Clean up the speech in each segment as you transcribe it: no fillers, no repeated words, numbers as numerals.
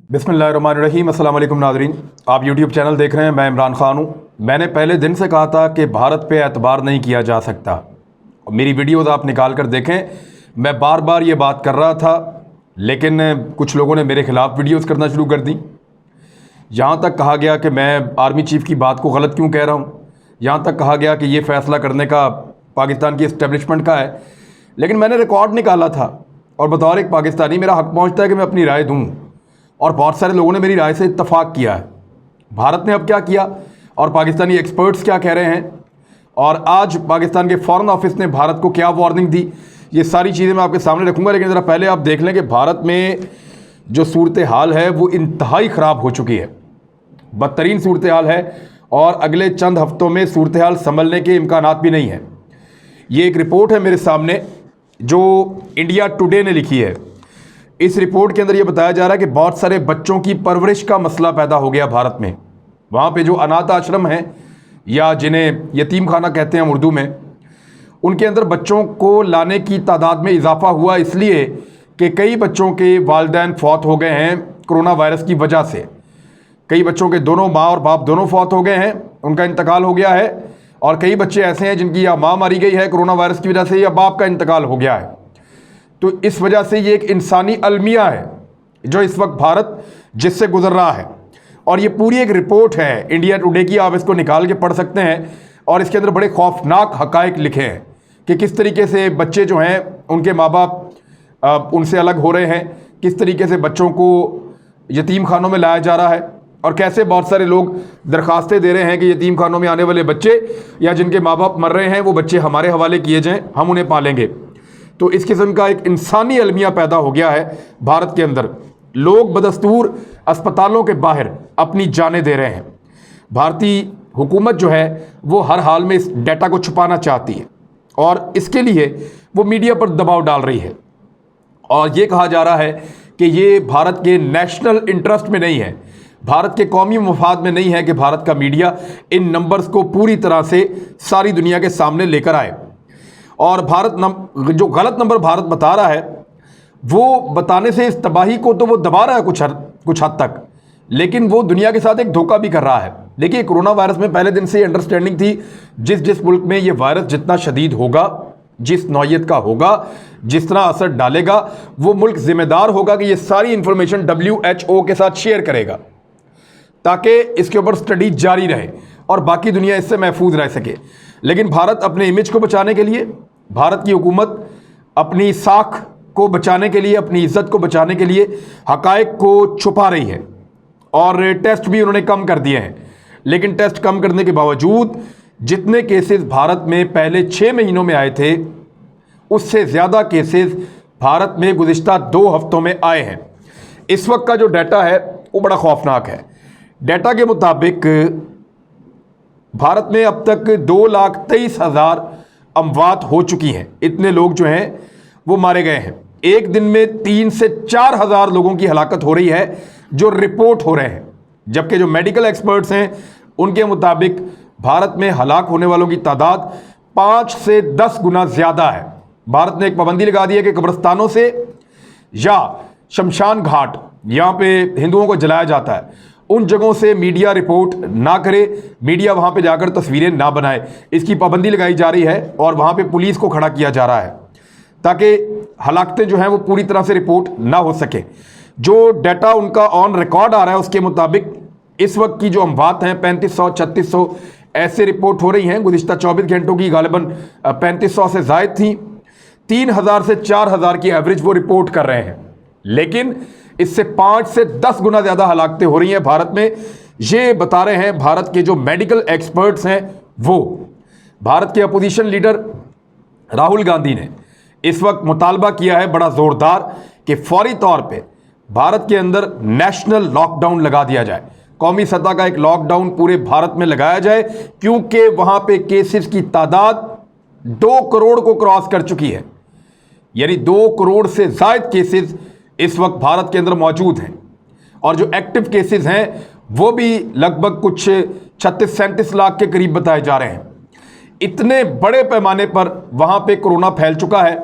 बिस्मिल्लाहिर्रहमानिर्रहीम। अस्सलाम वालेकुम नाज़रीन, आप यूट्यूब चैनल देख रहे हैं। मैं इमरान खान हूँ। मैंने पहले दिन से कहा था कि भारत पे एतबार नहीं किया जा सकता। मेरी वीडियोस आप निकाल कर देखें, मैं बार बार ये बात कर रहा था, लेकिन कुछ लोगों ने मेरे ख़िलाफ़ वीडियोस करना शुरू कर दी। यहाँ तक कहा गया कि मैं आर्मी चीफ़ की बात को गलत क्यों कह रहा हूँ। यहाँ तक कहा गया कि ये फ़ैसला करने का पाकिस्तान की इस्टेब्लिशमेंट का है। लेकिन मैंने रिकॉर्ड निकाला था और बतौर एक पाकिस्तानी मेरा हक़ पहुँचता है कि मैं अपनी राय दूँ, और बहुत सारे लोगों ने मेरी राय से इत्तफाक किया है। भारत ने अब क्या किया और पाकिस्तानी एक्सपर्ट्स क्या कह रहे हैं, और आज पाकिस्तान के फ़ॉरेन ऑफिस ने भारत को क्या वार्निंग दी, ये सारी चीज़ें मैं आपके सामने रखूँगा। लेकिन ज़रा पहले आप देख लें कि भारत में जो सूरत हाल है वो इंतहाई ख़राब हो चुकी है, बदतरीन सूरत हाल है, और अगले चंद हफ्तों में सूरत हाल संभलने के इम्कानात भी नहीं है। ये एक रिपोर्ट है मेरे सामने जो इंडिया टुडे ने लिखी है। इस रिपोर्ट के अंदर ये बताया जा रहा है कि बहुत सारे बच्चों की परवरिश का मसला पैदा हो गया भारत में। वहाँ पे जो अनाथ आश्रम हैं, या जिन्हें यतीम खाना कहते हैं हम उर्दू में, उनके अंदर बच्चों को लाने की तादाद में इजाफा हुआ, इसलिए कि कई बच्चों के वालिदैन फौत हो गए हैं कोरोना वायरस की वजह से। कई बच्चों के दोनों माँ और बाप दोनों फौत हो गए हैं, उनका इंतकाल हो गया है। और कई बच्चे ऐसे हैं जिनकी या माँ मारी गई है कोरोना वायरस की वजह से, या बाप का इंतकाल हो गया है। तो इस वजह से ये एक इंसानी अलमिया है जो इस वक्त भारत जिससे गुजर रहा है। और ये पूरी एक रिपोर्ट है इंडिया टुडे की, आप इसको निकाल के पढ़ सकते हैं। और इसके अंदर बड़े खौफनाक हकायक लिखे हैं कि किस तरीके से बच्चे जो हैं उनके माँ बाप उनसे अलग हो रहे हैं, किस तरीके से बच्चों को यतीम खानों में लाया जा रहा है, और कैसे बहुत सारे लोग दरखास्तें दे रहे हैं कि यतीम खानों में आने वाले बच्चे या जिनके माँ बाप मर रहे हैं वो बच्चे हमारे हवाले किए जाएँ, हम उन्हें पालेंगे। तो इस किस्म का एक इंसानी अलमिया पैदा हो गया है भारत के अंदर। लोग बदस्तूर अस्पतालों के बाहर अपनी जानें दे रहे हैं। भारतीय हुकूमत जो है वो हर हाल में इस डाटा को छुपाना चाहती है, और इसके लिए वो मीडिया पर दबाव डाल रही है। और ये कहा जा रहा है कि ये भारत के नेशनल इंटरेस्ट में नहीं है, भारत के कौमी मफाद में नहीं है कि भारत का मीडिया इन नंबर्स को पूरी तरह से सारी दुनिया के सामने लेकर आए। और भारत जो गलत नंबर भारत बता रहा है वो बताने से इस तबाही को तो वो दबा रहा है कुछ हद तक, लेकिन वो दुनिया के साथ एक धोखा भी कर रहा है। देखिए, कोरोना वायरस में पहले दिन से अंडरस्टैंडिंग थी, जिस मुल्क में ये वायरस जितना शदीद होगा, जिस नौयत का होगा, जिस तरह असर डालेगा, वो मुल्क जिम्मेदार होगा कि ये सारी इंफॉर्मेशन WHO के साथ शेयर करेगा, ताकि इसके ऊपर स्टडी जारी रहे और बाकी दुनिया इससे महफूज रह सके। लेकिन भारत अपने इमेज को बचाने के लिए, भारत की हुकूमत अपनी साख को बचाने के लिए, अपनी इज्जत को बचाने के लिए हकायक को छुपा रही है। और टेस्ट भी उन्होंने कम कर दिए हैं। लेकिन टेस्ट कम करने के बावजूद जितने केसेस भारत में पहले 6 महीनों में आए थे, उससे ज़्यादा केसेस भारत में गुज़िश्ता 2 हफ्तों में आए हैं। इस वक्त का जो डाटा है वो बड़ा खौफनाक है। डाटा के मुताबिक भारत में अब तक 2,23,000 अमवात हो चुकी हैं। इतने लोग जो हैं वो मारे गए हैं। एक दिन में 3 से 4 हज़ार लोगों की हलाकत हो रही है जो रिपोर्ट हो रहे हैं, जबकि जो मेडिकल एक्सपर्ट्स हैं उनके मुताबिक भारत में हलाक होने वालों की तादाद 5 से 10 गुना ज़्यादा है। भारत ने एक पाबंदी लगा दी है कि कब्रिस्तानों से या शमशान घाट, यहाँ पे हिंदुओं को जलाया जाता है, उन जगहों से मीडिया रिपोर्ट ना करे, मीडिया वहाँ पे जाकर तस्वीरें ना बनाए। इसकी पाबंदी लगाई जा रही है और वहाँ पे पुलिस को खड़ा किया जा रहा है ताकि हलाकतें जो हैं वो पूरी तरह से रिपोर्ट ना हो सके। जो डाटा उनका ऑन रिकॉर्ड आ रहा है उसके मुताबिक इस वक्त की जो अमवात हैं 3500-3600 ऐसे रिपोर्ट हो रही हैं। गुज़िश्ता 24 घंटों की गालिबन 3500 से ज़ायद थी। 3,000 से 4,000 की एवरेज वो रिपोर्ट कर रहे हैं, लेकिन इससे 5 से 10 गुना ज़्यादा हलाकतें हो रही हैं भारत में। ये बता रहे हैं भारत के जो मेडिकल एक्सपर्ट्स हैं वो। भारत के अपोजिशन लीडर राहुल गांधी ने इस वक्त मुतालबा किया है बड़ा ज़ोरदार कि फौरी तौर पे भारत के अंदर नेशनल लॉकडाउन लगा दिया जाए, कौमी सतह का एक लॉकडाउन पूरे भारत में लगाया जाए, क्योंकि वहाँ पे केसेस की तादाद 2 करोड़ को क्रॉस कर चुकी है। यानी 2 करोड़ से ज़ायद केसेस इस वक्त भारत के अंदर मौजूद हैं, और जो एक्टिव केसेस हैं वो भी लगभग कुछ 36-37 लाख के करीब बताए जा रहे हैं। इतने बड़े पैमाने पर वहाँ पे कोरोना फैल चुका है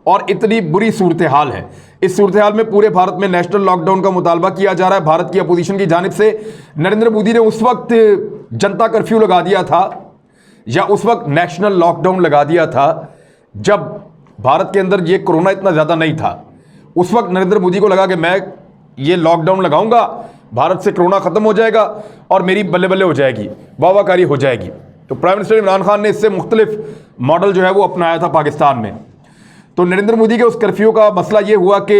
और इतनी बुरी सूरत हाल है। इस सूरत हाल में पूरे भारत में नेशनल लॉकडाउन का मुतालबा किया जा रहा है। भारत की अपोजिशन की जानिब से नरेंद्र मोदी ने उस वक्त जनता कर्फ्यू लगा दिया था या उस वक्त नेशनल लॉकडाउन लगा दिया था जब भारत के अंदर ये कोरोना इतना ज़्यादा नहीं था। उस वक्त नरेंद्र मोदी को लगा कि मैं ये लॉकडाउन लगाऊंगा, भारत से कोरोना ख़त्म हो जाएगा और मेरी बल्ले बल्ले हो जाएगी, वाहवाकारी हो जाएगी। तो प्राइम मिनिस्टर इमरान खान ने इससे मुख्तलिफ मॉडल जो है वो अपनाया था पाकिस्तान में। तो नरेंद्र मोदी के उस कर्फ्यू का मसला ये हुआ कि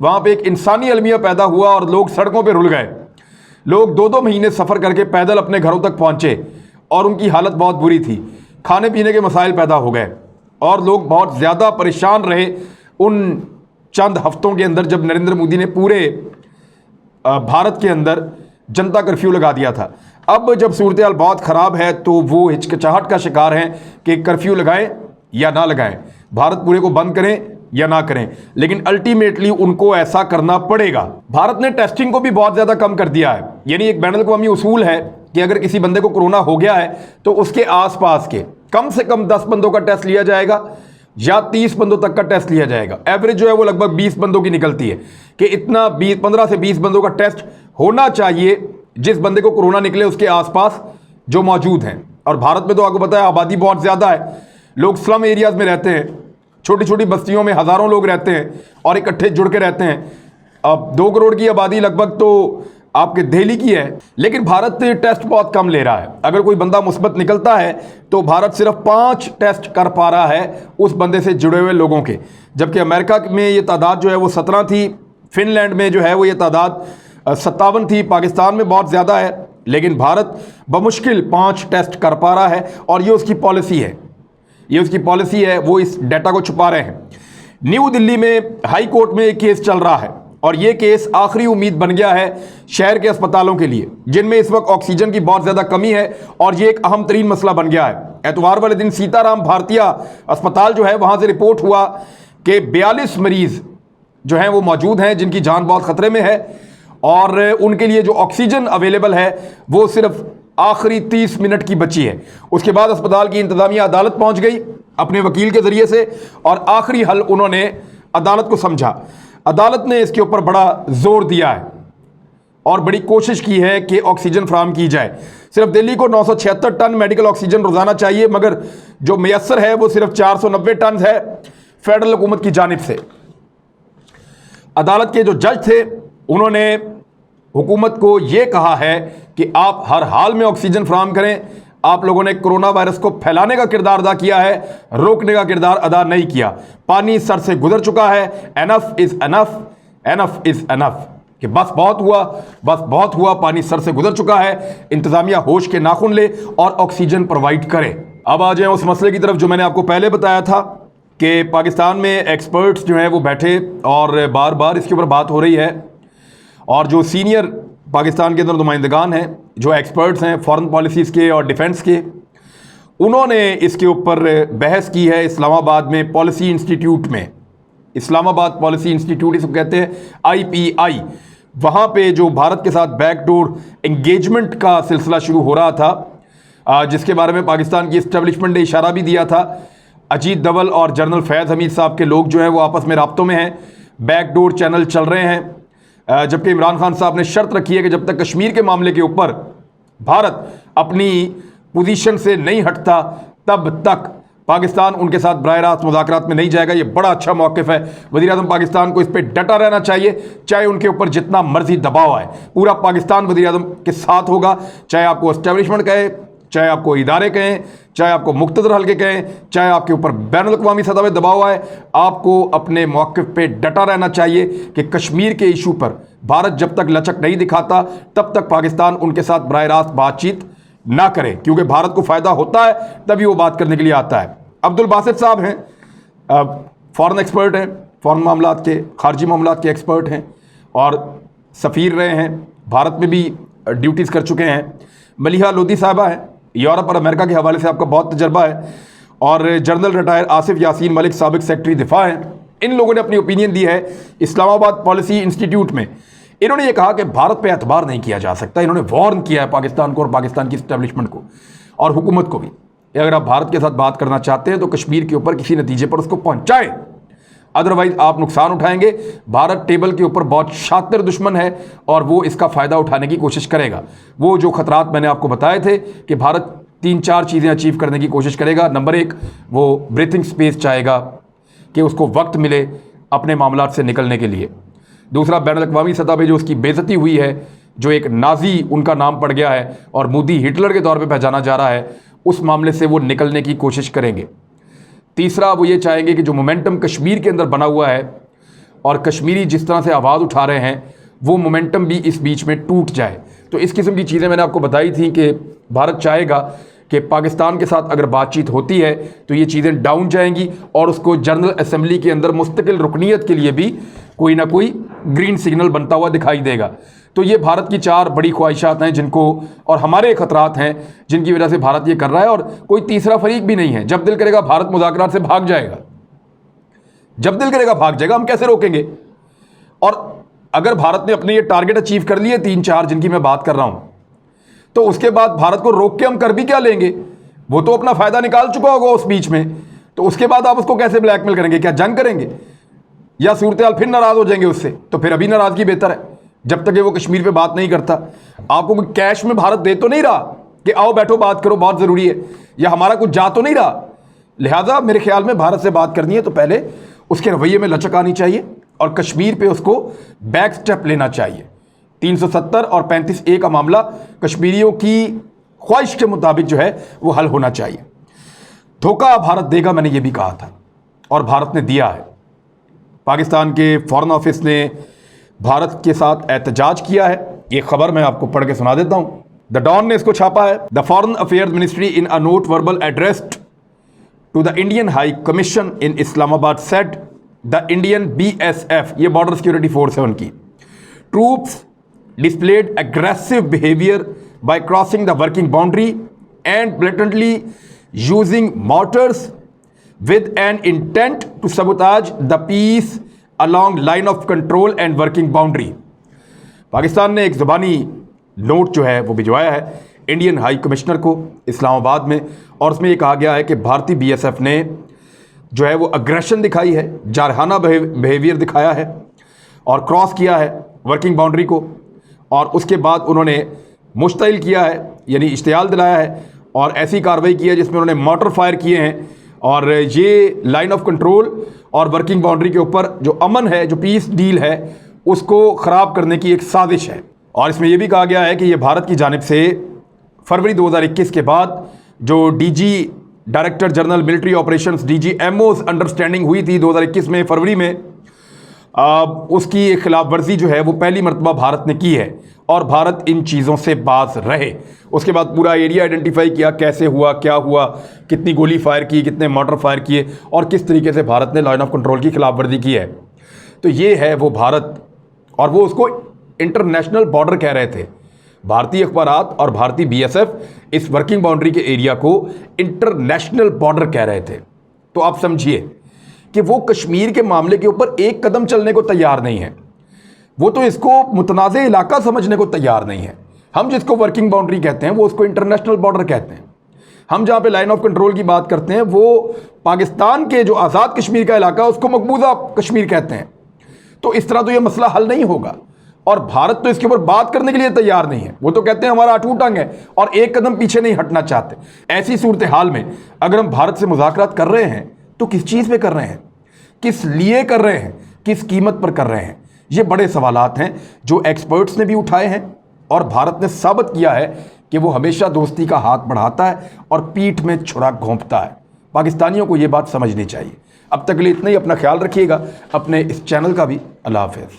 वहाँ पे एक इंसानी अलमिया पैदा हुआ और लोग सड़कों पे रुल गए। लोग 2-2 महीने सफ़र करके पैदल अपने घरों तक पहुँचे और उनकी हालत बहुत बुरी थी। खाने पीने के मसाइल पैदा हो गए और लोग बहुत ज़्यादा परेशान रहे उन चंद हफ्तों के अंदर जब नरेंद्र मोदी ने पूरे भारत के अंदर जनता कर्फ्यू लगा दिया था। अब जब सूरत हाल बहुत ख़राब है तो वो हिचकिचाहट का शिकार हैं कि कर्फ्यू लगाएं या ना लगाएं, भारत पूरे को बंद करें या ना करें, लेकिन अल्टीमेटली उनको ऐसा करना पड़ेगा। भारत ने टेस्टिंग को भी बहुत ज़्यादा कम कर दिया है। यानी एक बैनुल अक़वामी उसूल है कि अगर किसी बंदे को कोरोना हो गया है तो उसके आसपास के कम से कम 10 बंदों का टेस्ट लिया जाएगा या 30 बंदों तक का टेस्ट लिया जाएगा। एवरेज जो है वो लगभग 20 बंदों की निकलती है कि इतना 15 से 20 बंदों का टेस्ट होना चाहिए जिस बंदे को कोरोना निकले उसके आसपास जो मौजूद हैं। और भारत में तो आपको पता है आबादी बहुत ज़्यादा है, लोग स्लम एरियाज़ में रहते हैं, छोटी छोटी बस्तियों में हज़ारों लोग रहते हैं और इकट्ठे जुड़ के रहते हैं। अब 2 करोड़ की आबादी लगभग तो आपके दिल्ली की है, लेकिन भारत टेस्ट बहुत कम ले रहा है। अगर कोई बंदा मुस्बत निकलता है तो भारत सिर्फ 5 टेस्ट कर पा रहा है उस बंदे से जुड़े हुए लोगों के, जबकि अमेरिका में ये तादाद जो है वो 17 थी, फिनलैंड में जो है वो ये तादाद 57 थी, पाकिस्तान में बहुत ज़्यादा है, लेकिन भारत बमुश्किल 5 टेस्ट कर पा रहा है और ये उसकी पॉलिसी है। ये उसकी पॉलिसी है, वो इस डाटा को छुपा रहे हैं। न्यू दिल्ली में हाई कोर्ट में एक केस चल रहा है और ये केस आखिरी उम्मीद बन गया है शहर के अस्पतालों के लिए, जिनमें इस वक्त ऑक्सीजन की बहुत ज़्यादा कमी है और ये एक अहम तरीन मसला बन गया है। एतवार वाले दिन सीताराम भारतीय अस्पताल जो है वहाँ से रिपोर्ट हुआ कि 42 मरीज़ जो हैं वो मौजूद हैं जिनकी जान बहुत ख़तरे में है और उनके लिए जो ऑक्सीजन अवेलेबल है वो सिर्फ आखिरी 30 मिनट की बची है। उसके बाद अस्पताल की इंतज़ामिया अदालत पहुंच गई अपने वकील के ज़रिए से और आखिरी हल उन्होंने अदालत को समझा। अदालत ने इसके ऊपर बड़ा जोर दिया है और बड़ी कोशिश की है कि ऑक्सीजन फराहम की जाए। सिर्फ दिल्ली को 976 टन मेडिकल ऑक्सीजन रोज़ाना चाहिए, मगर जो मैसर है वो सिर्फ 490 टन है फेडरल हुकूमत की जानिब से। अदालत के जो जज थे उन्होंने हुकूमत को ये कहा है कि आप हर हाल में ऑक्सीजन फराहम करें। आप लोगों ने कोरोना वायरस को फैलाने का किरदार अदा किया है, रोकने का किरदार अदा नहीं किया। पानी सर से गुजर चुका है। Enough is enough, enough is enough, कि बस बहुत हुआ, बस बहुत हुआ, पानी सर से गुजर चुका है। इंतज़ामिया होश के नाखून ले और ऑक्सीजन प्रोवाइड करे। अब आ जाए उस मसले की तरफ जो मैंने आपको पहले बताया था कि पाकिस्तान में एक्सपर्ट्स जो हैं वो बैठे और बार बार इसके ऊपर बात हो रही है और जो सीनियर पाकिस्तान के अंदर नुमाइंदगान हैं, जो एक्सपर्ट्स हैं फॉरेन पॉलिसीज़ के और डिफेंस के, उन्होंने इसके ऊपर बहस की है इस्लामाबाद में पॉलिसी इंस्टीट्यूट में। इस्लामाबाद पॉलिसी इंस्टीट्यूट इसको कहते हैं, IPI। वहाँ पे जो भारत के साथ बैकडोर एंगेजमेंट का सिलसिला शुरू हो रहा था, जिसके बारे में पाकिस्तान की इस्टेब्लिशमेंट ने इशारा भी दिया था। अजीत डवल और जनरल फैज़ हमीद साहब के लोग जो हैं वो आपस में राब्तों में हैं, बैकडोर चैनल चल रहे हैं। जबकि इमरान खान साहब ने शर्त रखी है कि जब तक कश्मीर के मामले के ऊपर भारत अपनी पोजीशन से नहीं हटता तब तक पाकिस्तान उनके साथ बराह रास्त मुज़ाकरात में नहीं जाएगा। ये बड़ा अच्छा मौक़िफ़ है। वज़ीर-ए-आज़म पाकिस्तान को इस पर डटा रहना चाहिए, चाहे उनके ऊपर जितना मर्जी दबाव आए। पूरा पाकिस्तान वज़ीर-ए-आज़म के साथ होगा, चाहे आपको एस्टेब्लिशमेंट कहे, चाहे आपको इदारे कहें, चाहे आपको मुख्तदर हल्के कहें, चाहे आपके ऊपर बैनुल अक़वामी सतह पे दबाव आए। आपको अपने मौक़िफ़ पे डटा रहना चाहिए कि कश्मीर के इशू पर भारत जब तक लचक नहीं दिखाता तब तक पाकिस्तान उनके साथ बराह रास्त बातचीत ना करे, क्योंकि भारत को फ़ायदा होता है तभी वो बात करने के लिए आता है। अब्दुल बासित साहब हैं, फ़ॉरेन एक्सपर्ट हैं, फ़ॉरेन मामलात के, ख़ारजी मामलात के एक्सपर्ट हैं और सफ़ीर रहे हैं, भारत में भी ड्यूटीज़ कर चुके हैं। मलिहा लोधी साहबा हैं, यूरोप और अमेरिका के हवाले से आपका बहुत तजर्बा है। और जनरल रिटायर आसिफ यासीन मलिक साबिक सेक्रेटरी दिफा हैं। इन लोगों ने अपनी ओपिनियन दी है इस्लामाबाद पॉलिसी इंस्टीट्यूट में। इन्होंने ये कहा कि भारत पे एतबार नहीं किया जा सकता। इन्होंने वार्न किया है पाकिस्तान को और पाकिस्तान की इस्टेब्लिशमेंट को और हुकूमत को भी, अगर आप भारत के साथ बात करना चाहते हैं तो कश्मीर के ऊपर किसी नतीजे पर उसको पहुँचाएँ। अदरवाइज आप नुकसान उठाएंगे। भारत टेबल के ऊपर बहुत शातिर दुश्मन है और वो इसका फ़ायदा उठाने की कोशिश करेगा। वो जो खतरात मैंने आपको बताए थे कि भारत 3-4 चीज़ें अचीव करने की कोशिश करेगा। नंबर 1, वो ब्रीथिंग स्पेस चाहेगा कि उसको वक्त मिले अपने मामलात से निकलने के लिए। दूसरा, बैनुल-अक़वामी सतह पे जो उसकी बेइज्जती हुई है, जो एक नाजी उनका नाम पड़ गया है और मोदी हिटलर के तौर पे पहचाना जा रहा है, उस मामले से वो निकलने की कोशिश करेंगे। तीसरा, वो ये चाहेंगे कि जो मोमेंटम कश्मीर के अंदर बना हुआ है और कश्मीरी जिस तरह से आवाज़ उठा रहे हैं, वो मोमेंटम भी इस बीच में टूट जाए। तो इस किस्म की चीज़ें मैंने आपको बताई थी कि भारत चाहेगा कि पाकिस्तान के साथ अगर बातचीत होती है तो ये चीज़ें डाउन जाएंगी और उसको जनरल असेंबली के अंदर मुस्तकिल रुकनीत के लिए भी कोई ना कोई ग्रीन सिग्नल बनता हुआ दिखाई देगा। तो ये भारत की 4 बड़ी ख्वाहिशात हैं जिनको, और हमारे खतरात हैं जिनकी वजह से भारत ये कर रहा है। और कोई तीसरा फरीक भी नहीं है। जब दिल करेगा भारत मुज़ाकरात से भाग जाएगा, जब दिल करेगा भाग जाएगा, हम कैसे रोकेंगे? और अगर भारत ने अपने ये टारगेट अचीव कर लिए 3-4 जिनकी मैं बात कर रहा हूं, तो उसके बाद भारत को रोक के हम कर भी क्या लेंगे? वो तो अपना फायदा निकाल चुका होगा उस बीच में। तो उसके बाद आप उसको कैसे ब्लैकमेल करेंगे? क्या जंग करेंगे या सूरत हाल फिर नाराज हो जाएंगे उससे? तो फिर अभी नाराजगी बेहतर है, जब तक ये वो कश्मीर पे बात नहीं करता। आपको कोई कैश में भारत दे तो नहीं रहा कि आओ बैठो बात करो, बहुत जरूरी है, या हमारा कुछ जा तो नहीं रहा। लिहाजा मेरे ख्याल में भारत से बात करनी है तो पहले उसके रवैये में लचक आनी चाहिए और कश्मीर पे उसको बैक स्टेप लेना चाहिए। 370 और 35A का मामला कश्मीरियों की ख्वाहिश के मुताबिक जो है वो हल होना चाहिए। धोखा भारत देगा, मैंने ये भी कहा था और भारत ने दिया है। पाकिस्तान के फॉरेन ऑफिस ने भारत के साथ एहतजाज किया है। ये खबर मैं आपको पढ़ के सुना देता हूं। द डॉन ने इसको छापा है। The foreign affairs ministry in a note verbal addressed to the Indian high commission in Islamabad said the Indian BSF, ये बॉर्डर सिक्योरिटी फोर्स है उनकी, troops displayed aggressive behavior by crossing the working boundary and blatantly using mortars with an intent to sabotage the peace along line of control and working boundary। Pakistan ने एक ज़ुबानी note जो है वो भिजवाया है Indian high commissioner को इस्लामाबाद में, और उसमें ये कहा गया है कि भारतीय BSF ने जो है वो अग्रेशन दिखाई है, जारहाना बिहेवियर दिखाया है और क्रॉस किया है वर्किंग बाउंड्री को, और उसके बाद उन्होंने मुश्तइल किया है, यानी इश्तियाल दिलाया है और ऐसी कार्रवाई की है जिसमें उन्होंने मोटर फायर किए हैं। और ये लाइन ऑफ कंट्रोल और वर्किंग बाउंड्री के ऊपर जो अमन है, जो पीस डील है, उसको ख़राब करने की एक साजिश है। और इसमें यह भी कहा गया है कि ये भारत की जानिब से फरवरी 2021 के बाद जो DG director general military operations DGMO's understanding हुई थी 2021 में फरवरी में, उसकी एक खिलाफ वर्जी जो है वो पहली मरतबा भारत ने की है और भारत इन चीज़ों से बाज रहे। उसके बाद पूरा एरिया आइडेंटिफाई किया, कैसे हुआ, क्या हुआ, कितनी गोली फायर की, कितने मोटर फायर किए और किस तरीके से भारत ने लाइन ऑफ कंट्रोल की खिलाफ वर्जी की है। तो ये है वो भारत, और वो उसको इंटरनेशनल बॉर्डर कह रहे थे। भारतीय अखबारात और भारतीय BSF इस वर्किंग बाउंड्री के एरिया को इंटरनेशनल बॉर्डर कह रहे थे। तो आप समझिए कि वो कश्मीर के मामले के ऊपर एक कदम चलने को तैयार नहीं है। वो तो इसको मुतनाज़े इलाका समझने को तैयार नहीं है। हम जिसको वर्किंग बाउंड्री कहते हैं वो उसको इंटरनेशनल बॉर्डर कहते हैं। हम जहाँ पे लाइन ऑफ कंट्रोल की बात करते हैं वो पाकिस्तान के जो आज़ाद कश्मीर का इलाका उसको मकबूजा कश्मीर कहते हैं। तो इस तरह तो ये मसला हल नहीं होगा और भारत तो इसके ऊपर बात करने के लिए तैयार नहीं है। वो तो कहते हैं हमारा अटूट अंग है और एक कदम पीछे नहीं हटना चाहते। ऐसी सूरत हाल में अगर हम भारत से मुज़ाकरात कर रहे हैं तो किस चीज़ पे कर रहे हैं, किस लिए कर रहे हैं, किस कीमत पर कर रहे हैं? ये बड़े सवालात हैं जो एक्सपर्ट्स ने भी उठाए हैं और भारत ने साबित किया है कि वो हमेशा दोस्ती का हाथ बढ़ाता है और पीठ में छुरा घोंपता है। पाकिस्तानियों को ये बात समझनी चाहिए। अब तक के लिए इतना ही। अपना ख्याल रखिएगा, अपने इस चैनल का भी। अल्लाह हाफ़िज़।